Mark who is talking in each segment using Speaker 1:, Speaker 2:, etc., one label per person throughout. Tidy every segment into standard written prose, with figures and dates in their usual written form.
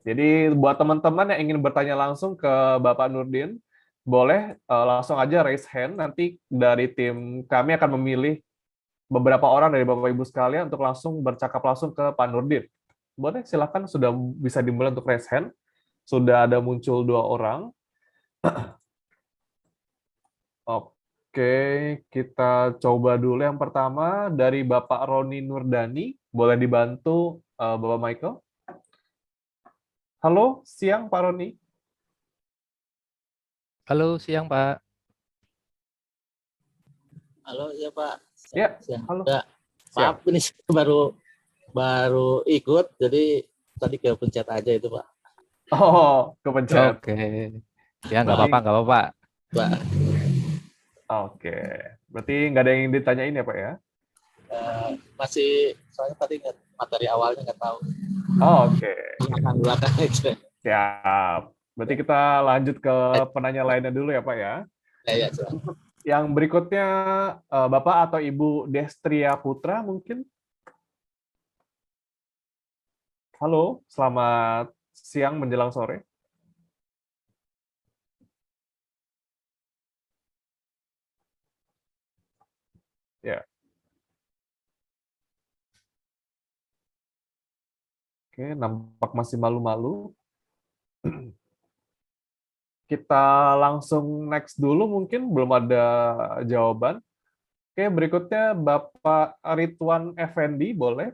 Speaker 1: Jadi buat teman-teman yang ingin bertanya langsung ke Bapak Nurdin, boleh langsung aja raise hand. Nanti dari tim kami akan memilih beberapa orang dari Bapak Ibu sekalian untuk langsung bercakap langsung ke Pak Nurdin. Boleh, silakan, sudah bisa dimulai untuk raise hand. Sudah ada muncul 2 orang. Oke, kita coba dulu yang pertama dari Bapak Roni Nurdani. Boleh dibantu Bapak Michael? Halo, siang Pak Roni.
Speaker 2: Halo, siang Pak.
Speaker 3: Halo, ya Pak.
Speaker 1: Ya,
Speaker 3: Siang.
Speaker 1: halo.
Speaker 3: Ya,
Speaker 1: Siang.
Speaker 3: maaf ini saya baru ikut, jadi tadi kepencet aja itu Pak.
Speaker 1: Oh, kepencet.
Speaker 2: Oke. Ya, nggak apa-apa, nggak apa-apa.
Speaker 3: Pak,
Speaker 1: Oke, berarti nggak ada yang ditanyain ya Pak ya?
Speaker 3: masih soalnya tadi materi awalnya nggak tahu.
Speaker 1: Oke,
Speaker 3: Belakang aja.
Speaker 1: siap. Berarti kita lanjut ke penanya lainnya dulu ya Pak ya.
Speaker 3: Ya, silakan.
Speaker 1: Yang berikutnya Bapak atau Ibu Destria Putra mungkin. Halo, selamat siang menjelang sore. Ya. Oke, nampak masih malu-malu. Kita langsung next dulu, mungkin belum ada jawaban. Oke, berikutnya Bapak Ridwan Effendi, boleh?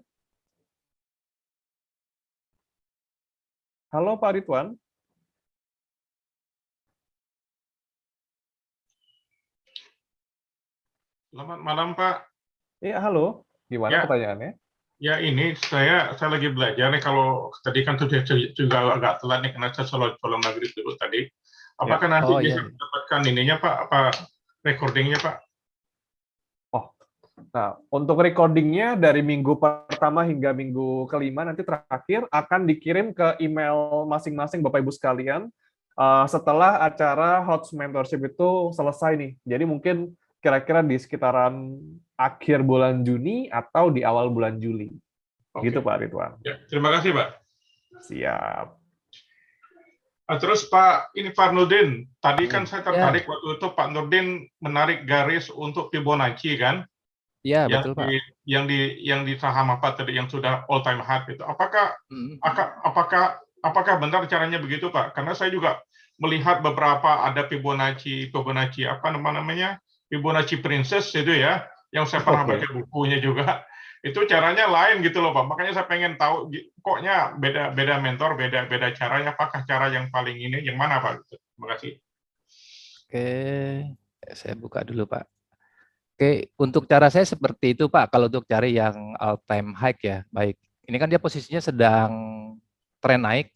Speaker 1: Halo Pak Ridwan.
Speaker 4: Selamat malam Pak.
Speaker 1: Iya, halo. Gimana
Speaker 4: Ya.
Speaker 1: pertanyaannya?
Speaker 4: Ya ini saya lagi belajar nih, kalau tadi kan juga agak telat nih karena saya sholat maghrib dulu tadi. Apakah nanti
Speaker 2: Oh,
Speaker 4: bisa
Speaker 2: iya.
Speaker 4: mendapatkan ininya Pak, apa recordingnya Pak?
Speaker 1: Oh, nah untuk recordingnya dari minggu pertama hingga minggu kelima nanti terakhir akan dikirim ke email masing-masing Bapak Ibu sekalian setelah acara HOTS Mentorship itu selesai nih. Jadi mungkin kira-kira di sekitaran akhir bulan Juni atau di awal bulan Juli.
Speaker 4: Oke.
Speaker 1: Gitu Pak Ridwan.
Speaker 4: Ya, terima kasih Pak.
Speaker 1: Siap.
Speaker 4: Terus Pak, ini Pak Nurdin, tadi kan saya tertarik
Speaker 2: Ya.
Speaker 4: waktu itu Pak Nurdin menarik garis untuk Fibonacci kan?
Speaker 2: Ya,
Speaker 4: yang
Speaker 2: betul Pak.
Speaker 4: yang di saham apa tadi yang sudah all time high itu.
Speaker 2: Hmm.
Speaker 4: Apakah benar caranya begitu Pak? Karena saya juga melihat beberapa ada Fibonacci apa namanya? Fibonacci Princess itu ya, yang saya pernah baca bukunya juga. Itu caranya lain gitu loh Pak. Makanya saya pengen tahu koknya beda mentor, beda caranya. Apakah cara yang paling ini yang mana Pak? Terima kasih.
Speaker 2: Oke, saya buka dulu Pak. Oke, untuk cara saya seperti itu Pak. Kalau untuk cari yang all time high ya, baik. Ini kan dia posisinya sedang tren naik.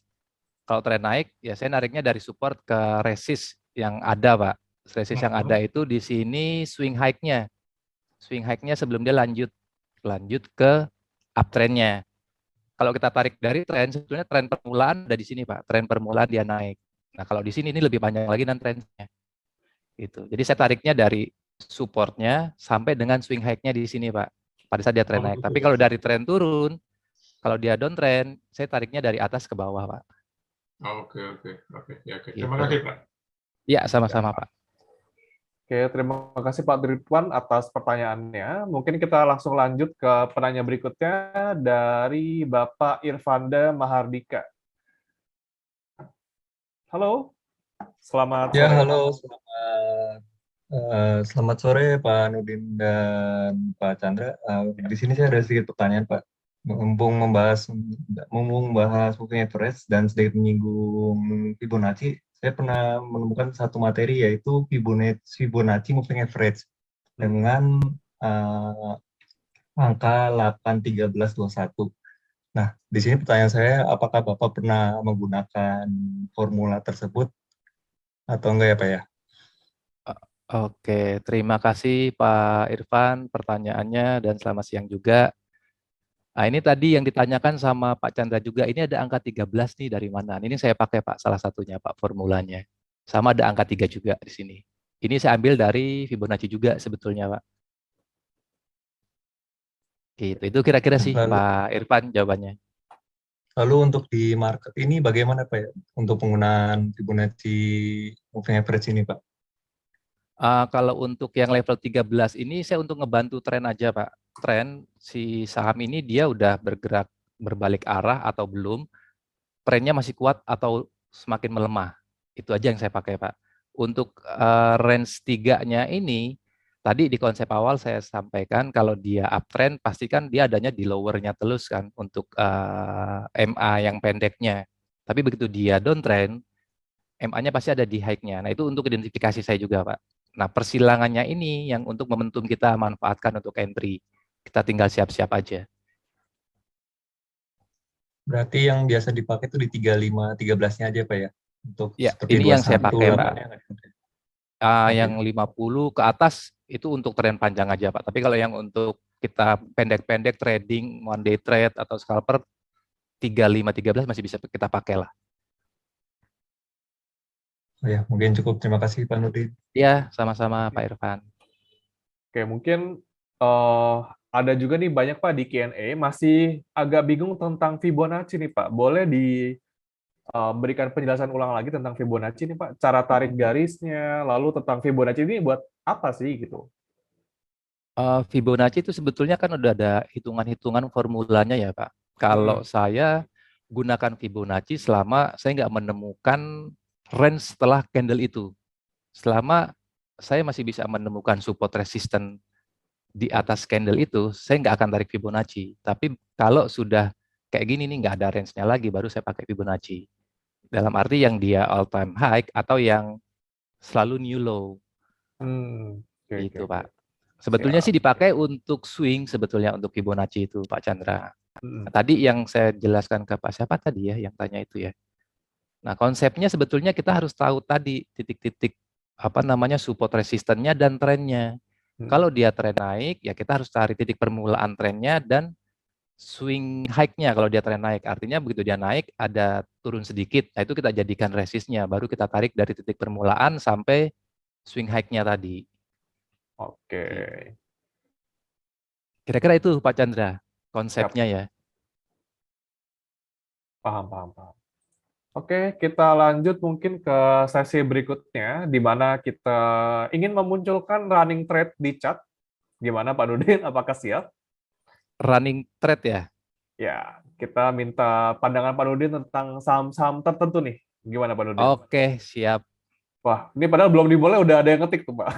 Speaker 2: Kalau tren naik, ya saya nariknya dari support ke resist yang ada Pak. Resist yang ada itu di sini swing high-nya. Swing high-nya sebelum dia lanjut ke uptrend-nya. Kalau kita tarik dari tren, sebetulnya tren permulaan ada di sini Pak. Tren permulaan dia naik. Nah kalau di sini ini lebih panjang lagi dan trennya. Gitu. Jadi saya tariknya dari supportnya sampai dengan swing high-nya di sini Pak. Pada saat dia tren naik. Tapi kalau dari tren turun, kalau dia downtrend, saya tariknya dari atas ke bawah Pak.
Speaker 4: Oke. Ya, oke.
Speaker 2: Gitu.
Speaker 4: Terima kasih Pak.
Speaker 2: Ya, sama-sama Pak.
Speaker 1: Oke, terima kasih Pak Ridwan atas pertanyaannya. Mungkin kita langsung lanjut ke penanya berikutnya dari Bapak Irfanda Mahardika. Halo, selamat
Speaker 5: Ya,
Speaker 1: sore.
Speaker 5: halo, selamat sore Pak Nurdin dan Pak Chandra. Di sini saya ada sedikit pertanyaan Pak. Mumpung membahas moving average dan sedikit menyinggung Fibonacci, saya pernah menemukan satu materi yaitu Fibonacci moving average dengan angka 81321. Nah, di sini pertanyaan saya, apakah Bapak pernah menggunakan formula tersebut atau enggak ya Pak ya?
Speaker 2: Oke, terima kasih Pak Irfan pertanyaannya dan selamat siang juga. Nah, ini tadi yang ditanyakan sama Pak Chandra juga, ini ada angka 13 nih dari mana? Ini saya pakai Pak salah satunya Pak formulanya. Sama ada angka 3 juga di sini. Ini saya ambil dari Fibonacci juga sebetulnya Pak. Gitu. Itu kira-kira sih
Speaker 5: Lalu,
Speaker 2: Pak Irfan jawabannya.
Speaker 5: Lalu untuk di market ini bagaimana Pak ya? Untuk penggunaan Fibonacci moving average ini Pak?
Speaker 2: Kalau untuk yang level 13 ini saya untuk ngebantu tren aja Pak. Tren si saham ini dia udah bergerak berbalik arah atau belum, trennya masih kuat atau semakin melemah. Itu aja yang saya pakai Pak. Untuk range 3-nya ini, tadi di konsep awal saya sampaikan kalau dia uptrend, pastikan dia adanya di lowernya terus kan untuk MA yang pendeknya. Tapi begitu dia downtrend, MA-nya pasti ada di high-nya. Nah, itu untuk identifikasi saya juga, Pak. Nah, persilangannya ini yang untuk momentum kita manfaatkan untuk entry. Kita tinggal siap-siap aja.
Speaker 5: Berarti yang biasa dipakai itu di 35, 13-nya aja Pak ya? Untuk
Speaker 2: Ya,
Speaker 5: seperti
Speaker 2: ini yang saya
Speaker 5: 21,
Speaker 2: pakai, Pak.
Speaker 5: 8-nya nggak dipakai. Oke.
Speaker 2: Yang 50 ke atas itu untuk tren panjang aja, Pak. Tapi kalau yang untuk kita pendek-pendek trading, one day trade atau scalper, 35, 13 masih bisa kita pakai lah.
Speaker 5: Oh ya, mungkin cukup. Terima kasih Pak Nurdin.
Speaker 2: Ya, sama-sama Pak Irfan.
Speaker 1: Oke, mungkin ada juga nih banyak Pak di Q&A masih agak bingung tentang Fibonacci nih Pak. Boleh berikan penjelasan ulang lagi tentang Fibonacci nih Pak, cara tarik garisnya, lalu tentang Fibonacci ini buat apa sih gitu?
Speaker 2: Fibonacci itu sebetulnya kan udah ada hitungan-hitungan formulanya ya Pak. Kalau saya gunakan Fibonacci selama saya nggak menemukan range setelah candle itu. Selama saya masih bisa menemukan support resistance di atas candle itu, saya nggak akan tarik Fibonacci. Tapi kalau sudah kayak gini nih, nggak ada range-nya lagi, baru saya pakai Fibonacci. Dalam arti yang dia all time high atau yang selalu new low. Gitu Pak. Sebetulnya sih dipakai untuk swing sebetulnya untuk Fibonacci itu Pak Chandra. Nah, tadi yang saya jelaskan ke Pak siapa tadi ya yang tanya itu ya. Nah, konsepnya sebetulnya kita harus tahu tadi titik-titik apa namanya support resistennya dan trennya. Kalau dia tren naik, ya kita harus cari titik permulaan trennya dan swing high-nya kalau dia tren naik. Artinya begitu dia naik ada turun sedikit, nah itu kita jadikan resistnya, baru kita tarik dari titik permulaan sampai swing high-nya tadi.
Speaker 1: Oke.
Speaker 2: Kira-kira itu Pak Chandra konsepnya ya.
Speaker 1: Paham. Oke, kita lanjut mungkin ke sesi berikutnya, di mana kita ingin memunculkan running trade di chart. Gimana Pak Nurdin, apakah siap?
Speaker 2: Running trade ya?
Speaker 1: Ya, kita minta pandangan Pak Nurdin tentang saham-saham tertentu nih. Gimana Pak Nurdin?
Speaker 2: Oke, siap.
Speaker 1: Wah, ini padahal belum dimulai udah ada yang ngetik tuh Pak.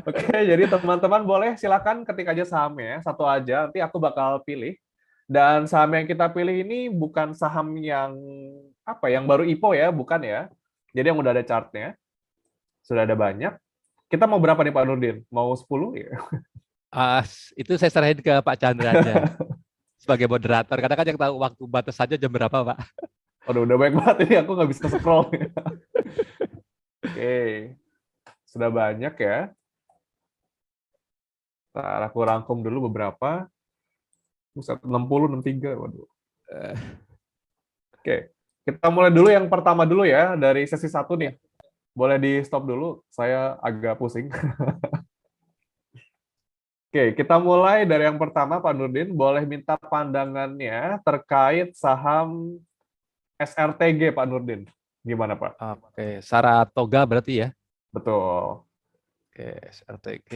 Speaker 1: Oke, jadi teman-teman boleh silakan ketik aja sahamnya, satu aja, nanti aku bakal pilih. Dan saham yang kita pilih ini bukan saham yang yang baru IPO ya, bukan ya. Jadi yang udah ada chartnya, sudah ada banyak. Kita mau berapa nih Pak Nurdin? Mau 10 ya?
Speaker 2: Itu saya serahin ke Pak Chandra aja sebagai moderator. Karena kan yang tahu waktu batas saja jam berapa Pak.
Speaker 1: Waduh, udah banyak banget ini, aku nggak bisa scroll. Oke, sudah banyak ya. Ntar aku rangkum dulu beberapa. 60, 63, waduh. Oke, kita mulai dulu yang pertama dulu ya, dari sesi 1 nih. Boleh di stop dulu, saya agak pusing. Oke, kita mulai dari yang pertama, Pak Nurdin. Boleh minta pandangannya terkait saham SRTG, Pak Nurdin. Gimana, Pak?
Speaker 2: Oke, Saratoga berarti ya?
Speaker 1: Betul.
Speaker 2: Oke, SRTG.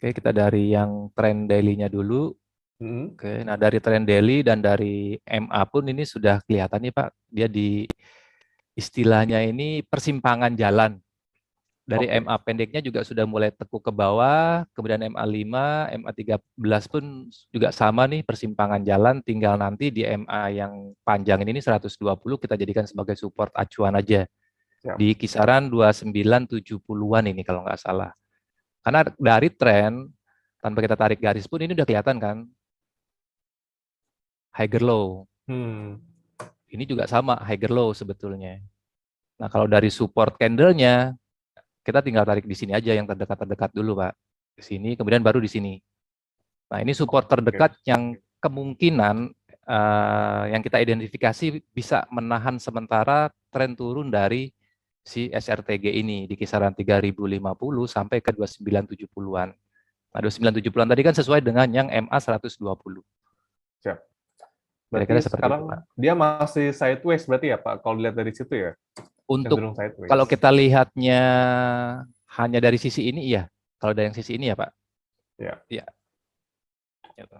Speaker 2: Oke, kita dari yang trend daily-nya dulu. Oke, nah dari trend daily dan dari MA pun ini sudah kelihatan nih Pak. Dia di istilahnya ini persimpangan jalan. Dari MA pendeknya juga sudah mulai tekuk ke bawah, kemudian MA5, MA13 pun juga sama nih persimpangan jalan, tinggal nanti di MA yang panjang ini 120 kita jadikan sebagai support acuan aja. Di kisaran 2970-an ini kalau nggak salah. Karena dari tren, tanpa kita tarik garis pun ini udah kelihatan kan, higher low. Ini juga sama, higher low sebetulnya. Nah kalau dari support candle-nya, kita tinggal tarik di sini aja yang terdekat-terdekat dulu, Pak. Di sini, kemudian baru di sini. Nah, ini support terdekat yang kemungkinan yang kita identifikasi bisa menahan sementara tren turun dari si SRTG ini di kisaran 3050 sampai ke 2970-an. Nah, 2970-an tadi kan sesuai dengan yang MA 120.
Speaker 1: Siap.
Speaker 2: Kira-kira
Speaker 1: Berarti
Speaker 2: seperti itu,
Speaker 1: sekarang
Speaker 2: Pak.
Speaker 1: dia masih sideways berarti ya Pak, kalau dilihat dari situ ya,
Speaker 2: Untuk
Speaker 1: cenderung sideways.
Speaker 2: kalau kita lihatnya hanya dari sisi ini, iya. Kalau dari yang sisi ini ya, Pak.
Speaker 1: Ya.
Speaker 2: Iya. Gitu.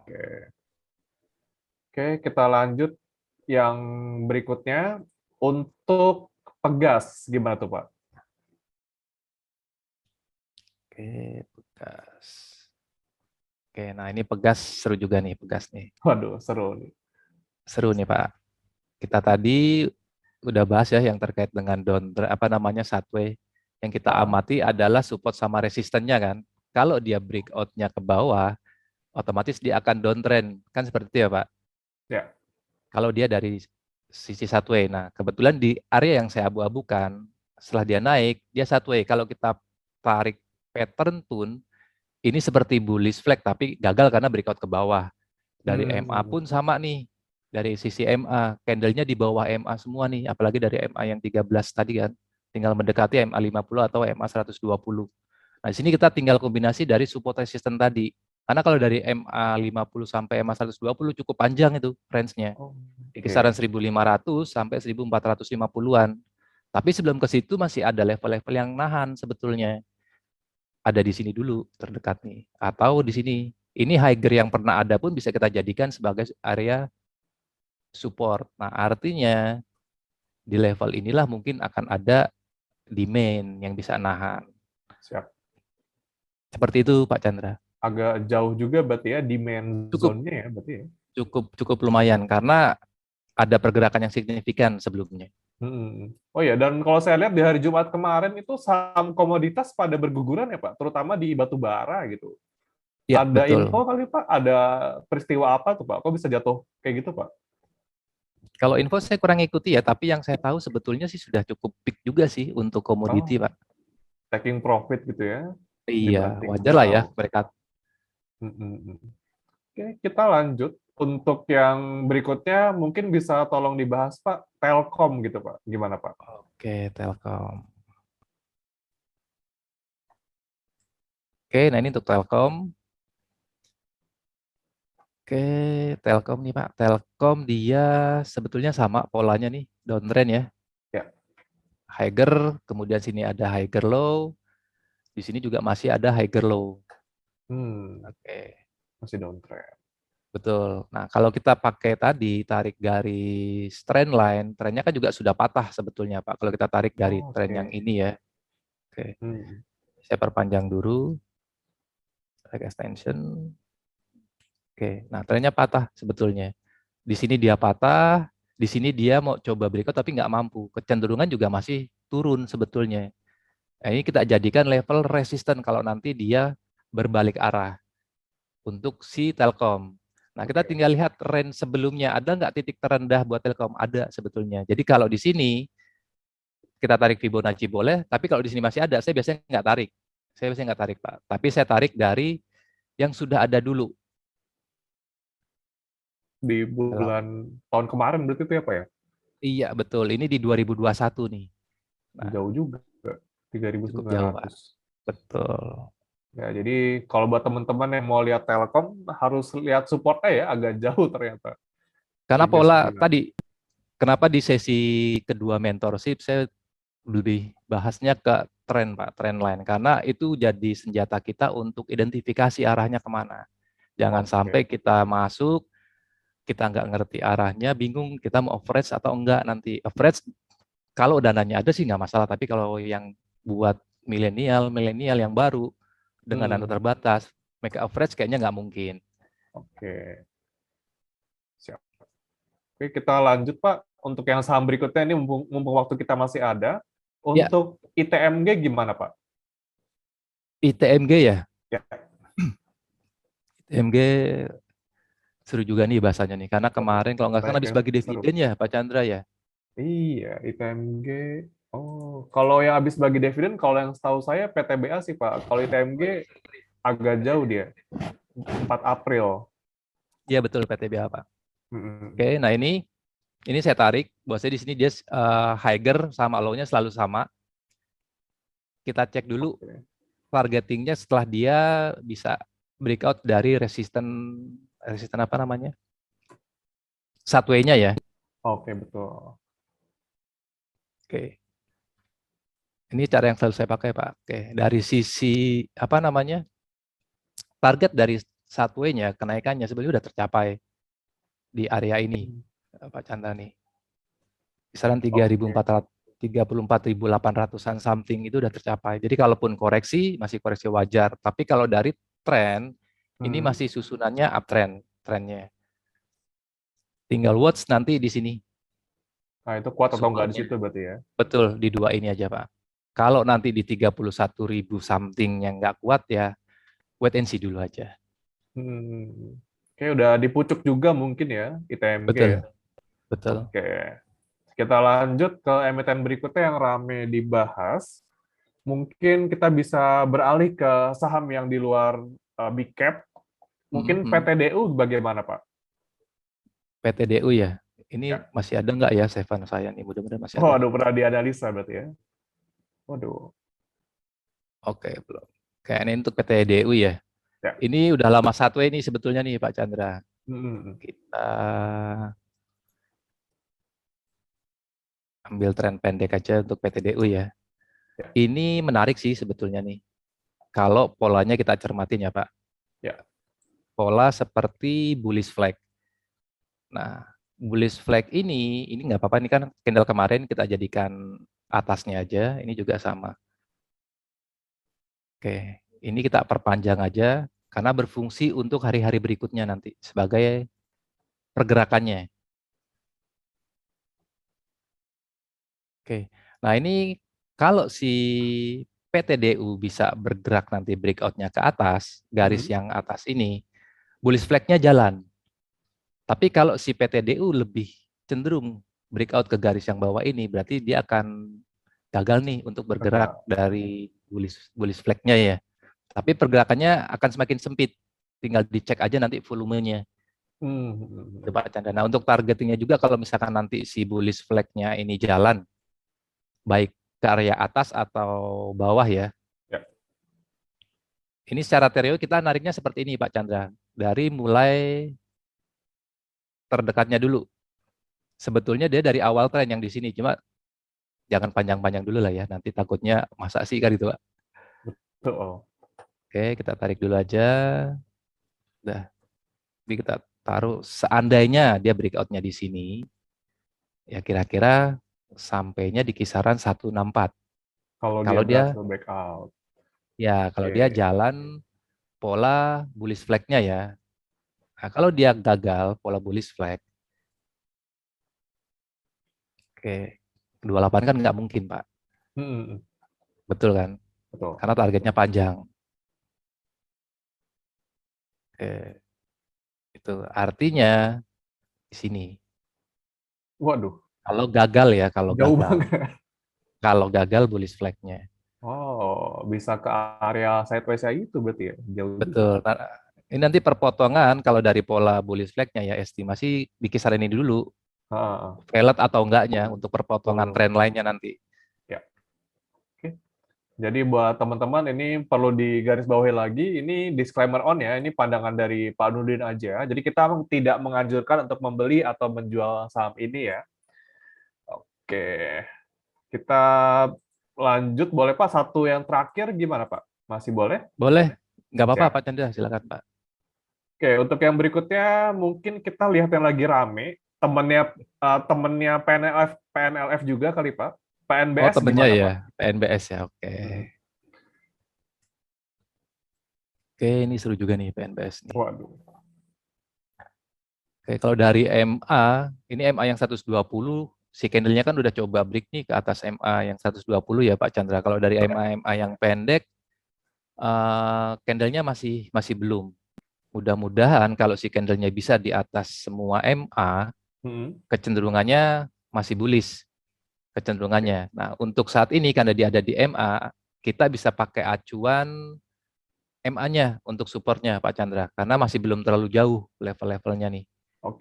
Speaker 1: Oke, kita lanjut yang berikutnya. Untuk pegas, gimana tuh Pak?
Speaker 2: Oke, pegas. Oke, nah ini pegas seru juga nih, pegas nih.
Speaker 1: Waduh, seru nih.
Speaker 2: Seru nih, Pak. Kita tadi udah bahas ya yang terkait dengan Shadway. Yang kita amati adalah support sama resistennya kan. Kalau dia breakout-nya ke bawah, otomatis dia akan downtrend. Kan seperti itu ya, Pak?
Speaker 1: Ya.
Speaker 2: Kalau dia dari sisi Shadway. Nah, kebetulan di area yang saya abu-abukan, setelah dia naik, dia Shadway. Kalau kita tarik pattern tune, ini seperti bullish flag, tapi gagal karena breakout ke bawah. Dari MA pun sama nih. Dari sisi MA, candle-nya di bawah MA semua nih. Apalagi dari MA yang 13 tadi kan. Tinggal mendekati MA 50 atau MA 120. Nah, di sini kita tinggal kombinasi dari support resistance tadi. Karena kalau dari MA 50 sampai MA 120 cukup panjang itu range-nya. Di kisaran 1.500 sampai 1.450-an. Tapi sebelum ke situ masih ada level-level yang nahan sebetulnya. Ada di sini dulu terdekat nih. Atau di sini. Ini higher yang pernah ada pun bisa kita jadikan sebagai area support. Nah, artinya di level inilah mungkin akan ada demand yang bisa nahan.
Speaker 1: Siap.
Speaker 2: Seperti itu, Pak Chandra.
Speaker 1: Agak jauh juga berarti ya demand zone-nya ya berarti ya.
Speaker 2: Cukup lumayan karena ada pergerakan yang signifikan sebelumnya.
Speaker 1: Oh ya, dan kalau saya lihat di hari Jumat kemarin itu saham komoditas pada berguguran ya Pak, terutama di batu bara gitu.
Speaker 2: Ya,
Speaker 1: Ada
Speaker 2: betul.
Speaker 1: info kali Pak? Ada peristiwa apa tuh Pak? Kok bisa jatuh kayak gitu Pak?
Speaker 2: Kalau info saya kurang ikuti ya, tapi yang saya tahu sebetulnya sih sudah cukup peak juga sih untuk komoditi, Pak.
Speaker 1: Taking profit gitu ya?
Speaker 2: Iya,
Speaker 1: Dibanding
Speaker 2: wajar lah ya
Speaker 1: saham.
Speaker 2: mereka.
Speaker 1: Oke, kita lanjut. Untuk yang berikutnya mungkin bisa tolong dibahas Pak, Telkom gitu Pak. Gimana Pak?
Speaker 2: Oke, Telkom. Oke, nah ini untuk Telkom. Oke, Telkom nih Pak. Telkom dia sebetulnya sama polanya nih, downtrend ya.
Speaker 1: Ya.
Speaker 2: Higher, kemudian sini ada higher low. Di sini juga masih ada higher low. Oke.
Speaker 1: Masih downtrend.
Speaker 2: Betul. Nah, kalau kita pakai tadi tarik garis trend line, trennya kan juga sudah patah sebetulnya, Pak. Kalau kita tarik dari tren yang ini ya. Oke. Saya perpanjang dulu. Tarik extension. Oke. Nah, trennya patah sebetulnya. Di sini dia patah, di sini dia mau coba breakout tapi nggak mampu. Kecenderungan juga masih turun sebetulnya. Nah, ini kita jadikan level resisten kalau nanti dia berbalik arah untuk si Telkom. Nah, kita tinggal lihat range sebelumnya. Ada nggak titik terendah buat Telkom? Ada sebetulnya. Jadi kalau di sini kita tarik Fibonacci boleh, tapi kalau di sini masih ada, saya biasanya nggak tarik. Saya biasanya nggak tarik, Pak. Tapi saya tarik dari yang sudah ada dulu.
Speaker 1: Di bulan tahun kemarin berarti itu ya Pak ya?
Speaker 2: Iya, betul. Ini di 2021 nih. Nah,
Speaker 1: jauh juga. 3.900.
Speaker 2: Cukup jauh, Pak. Betul.
Speaker 1: Ya, jadi kalau buat teman-teman yang mau lihat Telkom harus lihat supportnya ya, agak jauh ternyata.
Speaker 2: Karena pola tadi, kenapa di sesi kedua mentorship saya lebih bahasnya ke tren, Pak, trend line. Karena itu jadi senjata kita untuk identifikasi arahnya kemana. Jangan sampai kita masuk, kita nggak ngerti arahnya, bingung kita mau average atau enggak nanti. Average, kalau dananya ada sih nggak masalah, tapi kalau yang buat milenial yang baru, dengan dana terbatas, make average kayaknya nggak mungkin.
Speaker 1: Oke. Siap. Oke, kita lanjut Pak. Untuk yang saham berikutnya ini mumpung waktu kita masih ada. Untuk ITMG gimana Pak?
Speaker 2: ITMG ya?
Speaker 1: Ya.
Speaker 2: ITMG seru juga nih bahasanya nih. Karena kemarin kalau nggak salah habis bagi dividen ya Pak Chandra ya?
Speaker 1: Iya, ITMG. Oh, kalau yang habis bagi dividen, kalau yang setahu saya PTBA sih Pak. Kalau ITMG agak jauh dia. 4 April.
Speaker 2: Iya betul PTBA Pak. Oke, nah ini saya tarik. Bahwasanya di sini dia higher sama low-nya selalu sama. Kita cek dulu targetingnya setelah dia bisa breakout dari resisten apa namanya? Satway-nya ya.
Speaker 1: Oke, betul.
Speaker 2: Oke. Ini cara yang selalu saya pakai, Pak. Oke, dari sisi apa namanya? Target dari Satway-nya, kenaikannya sebenarnya sudah tercapai di area ini, Pak Chandra nih. Kisaran
Speaker 1: Oke.
Speaker 2: 34.800-an something itu udah tercapai. Jadi kalaupun koreksi, masih koreksi wajar. Tapi kalau dari tren, ini masih susunannya uptrend, trennya. Tinggal watch nanti di sini.
Speaker 1: Nah, itu kuat atau enggak di
Speaker 2: Supportnya.
Speaker 1: situ berarti ya?
Speaker 2: Betul, di dua ini aja, Pak. Kalau nanti di 31.000 something yang nggak kuat ya, wait and see dulu aja.
Speaker 1: Oke, udah dipucuk juga mungkin ya, ITMG
Speaker 2: Betul,
Speaker 1: ya.
Speaker 2: betul.
Speaker 1: Oke. Kita lanjut ke emiten berikutnya yang rame dibahas. Mungkin kita bisa beralih ke saham yang di luar big cap. Mungkin PTDU bagaimana, Pak?
Speaker 2: PTDU ya. Ini
Speaker 1: Ya.
Speaker 2: masih ada nggak ya, Stefan, saya nih? Mudah-mudahan masih ada.
Speaker 1: Oh, aduh, pernah dianalisa berarti ya. Waduh.
Speaker 2: Oke, belum. Kayaknya untuk PTDU ya.
Speaker 1: Ya.
Speaker 2: Ini udah lama Satway ini sebetulnya nih, Pak Chandra. Kita ambil tren pendek aja untuk PTDU ya. Ini menarik sih sebetulnya nih. Kalau polanya kita cermatin ya, Pak.
Speaker 1: Ya.
Speaker 2: Pola seperti bullish flag. Nah, bullish flag ini nggak apa-apa, ini kan candle kemarin kita jadikan atasnya aja, ini juga sama. Oke, ini kita perpanjang aja karena berfungsi untuk hari-hari berikutnya nanti sebagai pergerakannya. Oke, nah ini kalau si PTDU bisa bergerak nanti breakout-nya ke atas, garis yang atas ini, bullish flag-nya jalan. Tapi kalau si PTDU lebih cenderung breakout ke garis yang bawah ini, berarti dia akan gagal nih untuk bergerak dari bullish flag-nya ya. Tapi pergerakannya akan semakin sempit. Tinggal dicek aja nanti volumenya. Coba Chandra. Nah, untuk targetingnya juga kalau misalkan nanti si bullish flag-nya ini jalan, baik ke area atas atau bawah ya. Ini secara teori kita nariknya seperti ini Pak Chandra. Dari mulai terdekatnya dulu. Sebetulnya dia dari awal tren yang di sini, cuma jangan panjang-panjang dulu lah ya. Nanti takutnya masa sih kan itu Pak.
Speaker 1: Betul.
Speaker 2: Oke, kita tarik dulu aja. Udah. Jadi kita taruh seandainya dia breakout-nya di sini, ya kira-kira sampainya di kisaran 164.
Speaker 1: Kalau dia berhasil breakout.
Speaker 2: Ya, kalau dia jalan pola bullish flag-nya ya. Nah, kalau dia gagal pola bullish flag, oke, 28 kan nggak mungkin, Pak. Betul kan?
Speaker 1: Betul.
Speaker 2: Karena targetnya panjang. Oke. Itu artinya di sini.
Speaker 1: Waduh.
Speaker 2: Kalau gagal ya, kalau
Speaker 1: jauh
Speaker 2: gagal.
Speaker 1: Banget.
Speaker 2: Kalau gagal bullish flag-nya.
Speaker 1: Oh, bisa ke area sideways itu berarti ya? Jauh.
Speaker 2: Betul. Nah, ini nanti perpotongan kalau dari pola bullish flag-nya ya estimasi di kisaran ini dulu. Valid atau enggaknya untuk perpotongan tren lainnya nanti.
Speaker 1: Ya. Oke. Jadi buat teman-teman ini perlu digarisbawahi lagi, ini disclaimer on ya, ini pandangan dari Pak Nurdin aja. Jadi kita tidak menganjurkan untuk membeli atau menjual saham ini ya. Oke. Kita lanjut, boleh Pak? Satu yang terakhir gimana Pak? Masih boleh?
Speaker 2: Boleh. Nggak apa-apa Pak Chandra, silakan Pak.
Speaker 1: Oke, untuk yang berikutnya mungkin kita lihat yang lagi rame, temennya PNLF juga kali Pak. PNBS
Speaker 2: oh, temennya
Speaker 1: gimana,
Speaker 2: ya,
Speaker 1: Pak?
Speaker 2: PNBS ya, oke. Oke, ini seru juga nih PNBS nih.
Speaker 1: Waduh.
Speaker 2: Oke, kalau dari MA, ini MA yang 120, si candle-nya kan udah coba break nih ke atas MA yang 120 ya Pak Chandra. Kalau dari MA yang pendek, candle-nya masih belum. Mudah-mudahan kalau si candle-nya bisa di atas semua MA, kecenderungannya masih bullish. Kecenderungannya. Nah, untuk saat ini karena dia ada di MA, kita bisa pakai acuan MA-nya untuk supportnya Pak Chandra. Karena masih belum terlalu jauh level-levelnya nih.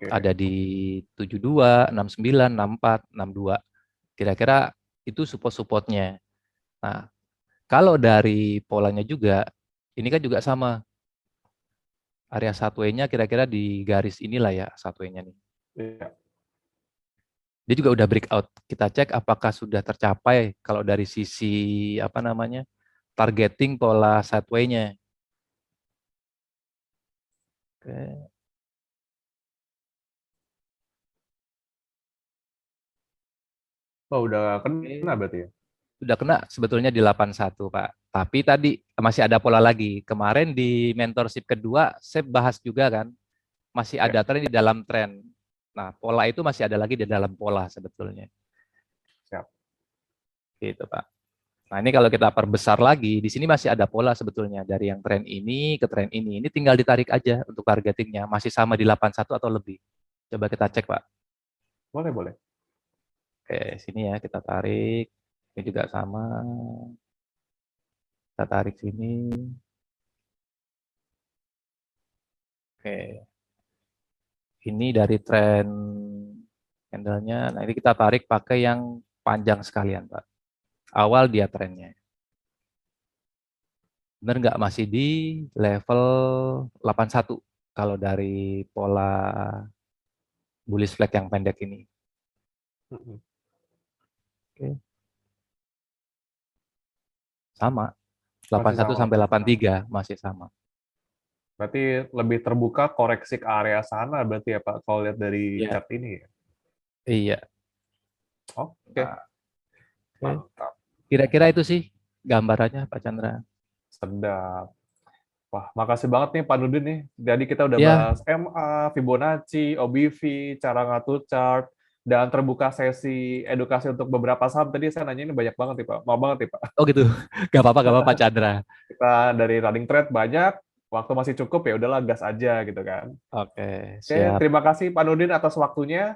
Speaker 2: Ada di 72, 69, 64, 62. Kira-kira itu support-supportnya. Nah, kalau dari polanya juga, ini kan juga sama. Area Satway-nya kira-kira di garis inilah ya Satway-nya nih.
Speaker 1: Iya.
Speaker 2: Dia juga udah breakout. Kita cek apakah sudah tercapai kalau dari sisi apa namanya targeting pola sideway-nya. Oke.
Speaker 1: Oh, udah kena berarti ya?
Speaker 2: Sudah kena sebetulnya di 81, Pak. Tapi tadi masih ada pola lagi. Kemarin di mentorship kedua, saya bahas juga kan, masih
Speaker 1: Ya.
Speaker 2: ada tren di dalam tren. Nah, pola itu masih ada lagi di dalam pola sebetulnya.
Speaker 1: Siap.
Speaker 2: Gitu, Pak. Nah, ini kalau kita perbesar lagi, di sini masih ada pola sebetulnya. Dari yang tren ini ke tren ini. Ini tinggal ditarik aja untuk targetingnya. Masih sama di 81 atau lebih. Coba kita cek, Pak.
Speaker 1: Boleh, boleh.
Speaker 2: Oke, sini ya kita tarik. Ini juga sama. Kita tarik sini. Oke. Ini dari tren candlenya. Nah, ini kita tarik pakai yang panjang sekalian, Pak. Awal dia trennya. Benar nggak masih di level 81 kalau dari pola bullish flag yang pendek ini. Oke. Sama. 81
Speaker 1: sama.
Speaker 2: sampai 83 masih sama.
Speaker 1: Berarti lebih terbuka koreksi ke area sana berarti ya Pak, kalau lihat dari
Speaker 2: Iya.
Speaker 1: chart ini ya?
Speaker 2: Iya.
Speaker 1: Oke.
Speaker 2: Nah,
Speaker 1: Mantap.
Speaker 2: kira-kira itu sih gambarannya, Pak Chandra.
Speaker 1: Sedap. Wah, makasih banget nih Pak Nudin nih. Jadi kita udah
Speaker 2: Ya.
Speaker 1: bahas MA, Fibonacci, OBV, cara ngatur chart, dan terbuka sesi edukasi untuk beberapa saham. Tadi saya nanya ini banyak banget nih Pak. Mau banget nih Pak.
Speaker 2: Oh gitu. Gak apa-apa Pak Chandra.
Speaker 1: Kita dari running trade banyak, waktu masih cukup ya udahlah gas aja gitu kan.
Speaker 2: Oke,
Speaker 1: Oke,
Speaker 2: siap.
Speaker 1: terima kasih Pak Nudin atas waktunya.